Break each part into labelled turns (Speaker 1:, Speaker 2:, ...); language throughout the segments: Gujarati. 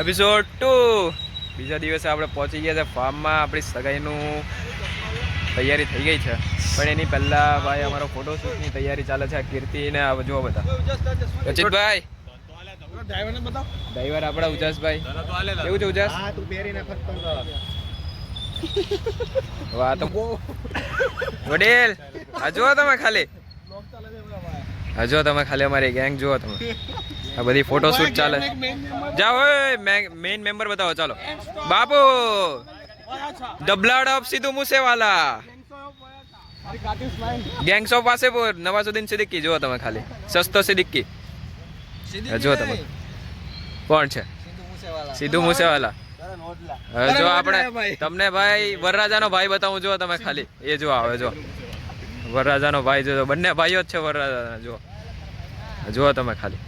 Speaker 1: એપિસોડ 2 બીજા દિવસે આપણે પહોંચી ગયા છે ફાર્મમાં. આપણી સગાઈનું તૈયારી થઈ ગઈ છે, પણ એની પહેલા ભાઈ અમારો ફોટોશૂટની તૈયારી ચાલે છે. કીર્તિ ને જુઓ બધા. રચિતભાઈ ડ્રાઈવર આપણા ઉજાસભાઈ કેવું છે ઉજાસ? વાહ તો વડીલ આ જુઓ તમે ખાલી, હજો તમે ખાલી અમારી ગેંગ જુઓ તમે. આ બધી ફોટોશૂટ ચાલે. જાઓ મેઇન મેમ્બર બતાવો. ચાલો બાપુ the blood of Sidhu Moosewala, gangs of Wasseypur, Nawazuddin Siddiqui. જુઓ તમે ખાલી સસ્તો સિદ્દીકી. જુઓ તમે કોણ છે સિદ્ધુ મૂસેવાલા. જો આપણે તમને ભાઈ વરરાજાનો ભાઈ બતાવું. જુઓ તમે ખાલી એ જો આવે. જો વરરાજાનો ભાઈ જો બંને ભાઈઓ જ છે વરરાજાના. જુઓ તમે ખાલી.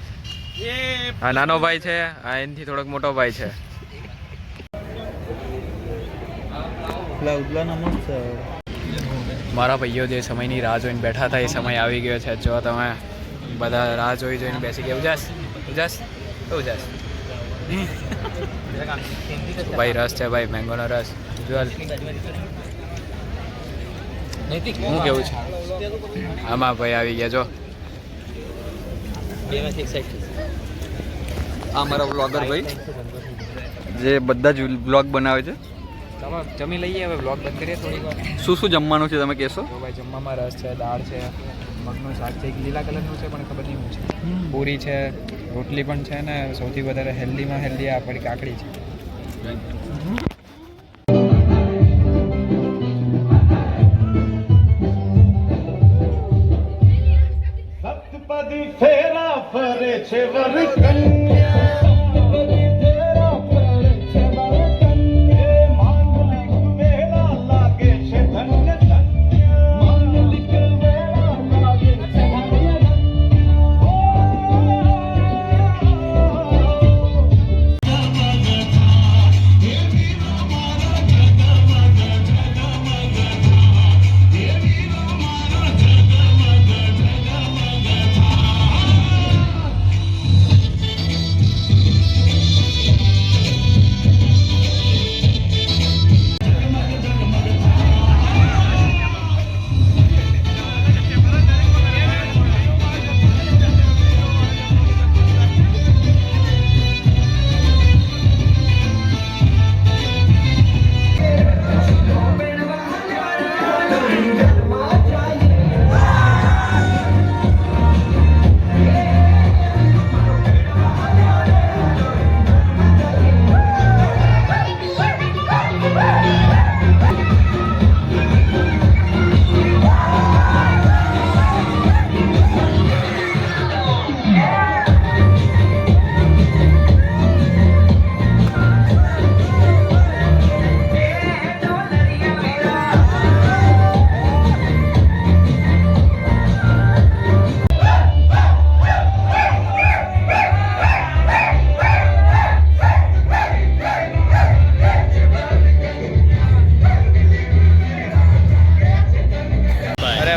Speaker 1: આ નાનો ભાઈ છે, આ એનાથી થોડોક મોટો ભાઈ છે. મારા ભાઈઓ જે સમયની રાહ જોઈને બેઠા હતા એ સમય આવી ગયો છે. જો તમે બધા રાહ જોઈને બેસી ગયા. ઉજાસ ઉજાસ ઉજાસ ભાઈ રસ છે ભાઈ, મેંગોનો રસ. હું કેવું છે આમાં ભાઈ આવી ગયા. જો
Speaker 2: આ મારા બ્લોગર ભાઈ જે બધા જ બ્લોગ બનાવે છે.
Speaker 1: જમી લઈએ હવે, બ્લોગ બંધ કરીએ થોડીક વાર.
Speaker 2: શું શું જમવાનું છે તમે કહેશો?
Speaker 1: તો ભાઈ જમવામાં રસ છે, દાળ છે, મગનું શાક છે, લીલા કલરનું છે પણ ખબર નહીં શું છે, પૂરી છે, રોટલી પણ છે ને સૌથી વધારે હેલ્ધીમાં હેલ્ધી આપણી કાકડી છે.
Speaker 3: સપ્તપદી ફેરા ફરે છે વર કન્યા,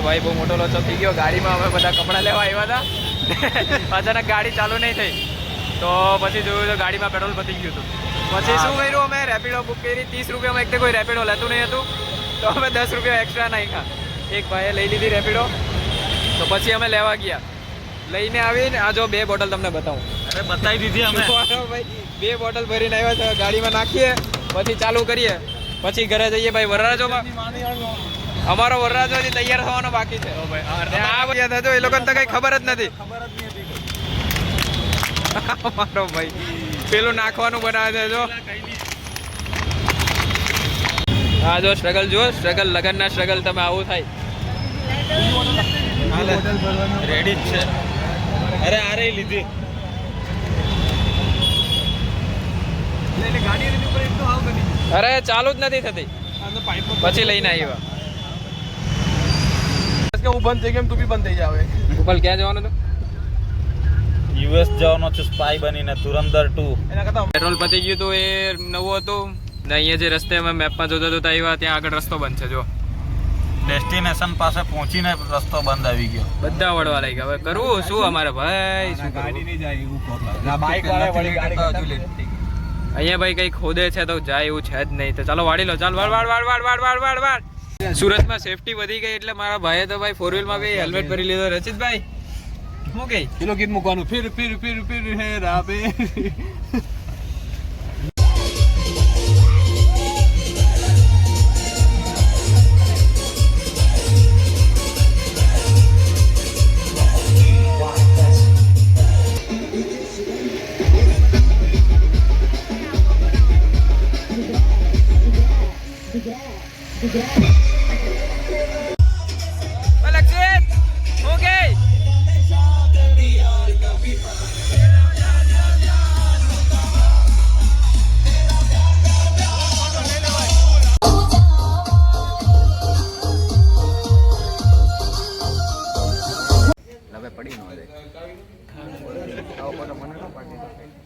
Speaker 1: ભાઈ બહુ મોટો લોચો થઈ ગયો. ગાડીમાં અમે બધા કપડાં લેવા આવ્યા હતા, અચાનક ગાડી ચાલુ નહીં થઈ તો પછી જોયું તો ગાડીમાં પેટ્રોલ પતી ગયું હતું. પછી શું કર્યું, અમે રેપિડો બુક કરી. 30 રૂપિયામાં એક કોઈ રેપિડો લેતું નહીં હતું તો અમે 10 રૂપિયા એક્સ્ટ્રા નાખ્યા. એક ભાઈએ લઈ લીધી રેપિડો તો પછી અમે લેવા ગયા. લઈને આવીને આ જો 2 બોટલ તમને બતાવું.
Speaker 2: અરે બતાવી દીધી અમે
Speaker 1: ભાઈ 2 બોટલ ભરીને આવ્યા છે. ગાડીમાં નાખીએ પછી ચાલુ કરીએ, પછી ઘરે જઈએ. ભાઈ વરરાજોમાં અમારો વરરાજો હજી તૈયાર થવાનો બાકી છે. આ બધા એ લોકોને તો કઈ ખબર જ નથી. અમારો ભાઈ પેલું નાખવાનું બનાવે છે. જો હા જો સ્ટ્રગલ જુઓ, સ્ટ્રગલ લગનના સ્ટ્રગલ તમે આવું થાય.
Speaker 2: રેડી જ છે. અરે આરે લીધી
Speaker 1: અરે ચાલુ જ નથી થતી, પછી લઈને આવ્યા.
Speaker 3: હું બંધ થઈ ગયો તું બી બંધ થઈ જાવે.
Speaker 1: ગોપાલ ક્યાં જવાનું હતું?
Speaker 2: યુએસ જવાનો છે સ્પાય બનીને, ધુરંધર 2.
Speaker 3: એના કરતા
Speaker 1: પેટ્રોલ પતી ગયું હતું, એ નવું હતું ને. અહીંયા જે રસ્તે અમે મેપમાં જોતા જોતા આવ્યા ત્યાં આગળ રસ્તો બંધ છે. જો
Speaker 2: ડેસ્ટિનેશન પાસે પહોંચીને રસ્તો બંધ આવી ગયો.
Speaker 1: બધા વળવા લાગ્યા. હવે કરવું શું અમારે ભાઈ? શું
Speaker 3: ગાડી નહીં જાય એવું પ્રોબ્લેમ. ના બાઈક વાળા વળી ગાડી
Speaker 1: અહીંયા ભાઈ કઈ ખોદે છે તો જાય એવું છે જ નહીં. તો ચાલો વાળી લો. ચાલ વાળ વાળ વાળ વાળ વાળ વાળ વાળ વાળ. સુરતમાં સેફટી વધી ગઈ એટલે મારા ભાઈએ તો ભાઈ 4 વ્હીલમાં બી હેલ્મેટ ભરી લીધો. રચિતભાઈ શું કઈ
Speaker 3: પેલો ગીત મૂકવાનું ફિર ફિર ફિર ફિર હે રાબે.
Speaker 1: લક્ષિત શું કઈ
Speaker 2: હવે પડી ન જાય આવો મને ન પાડી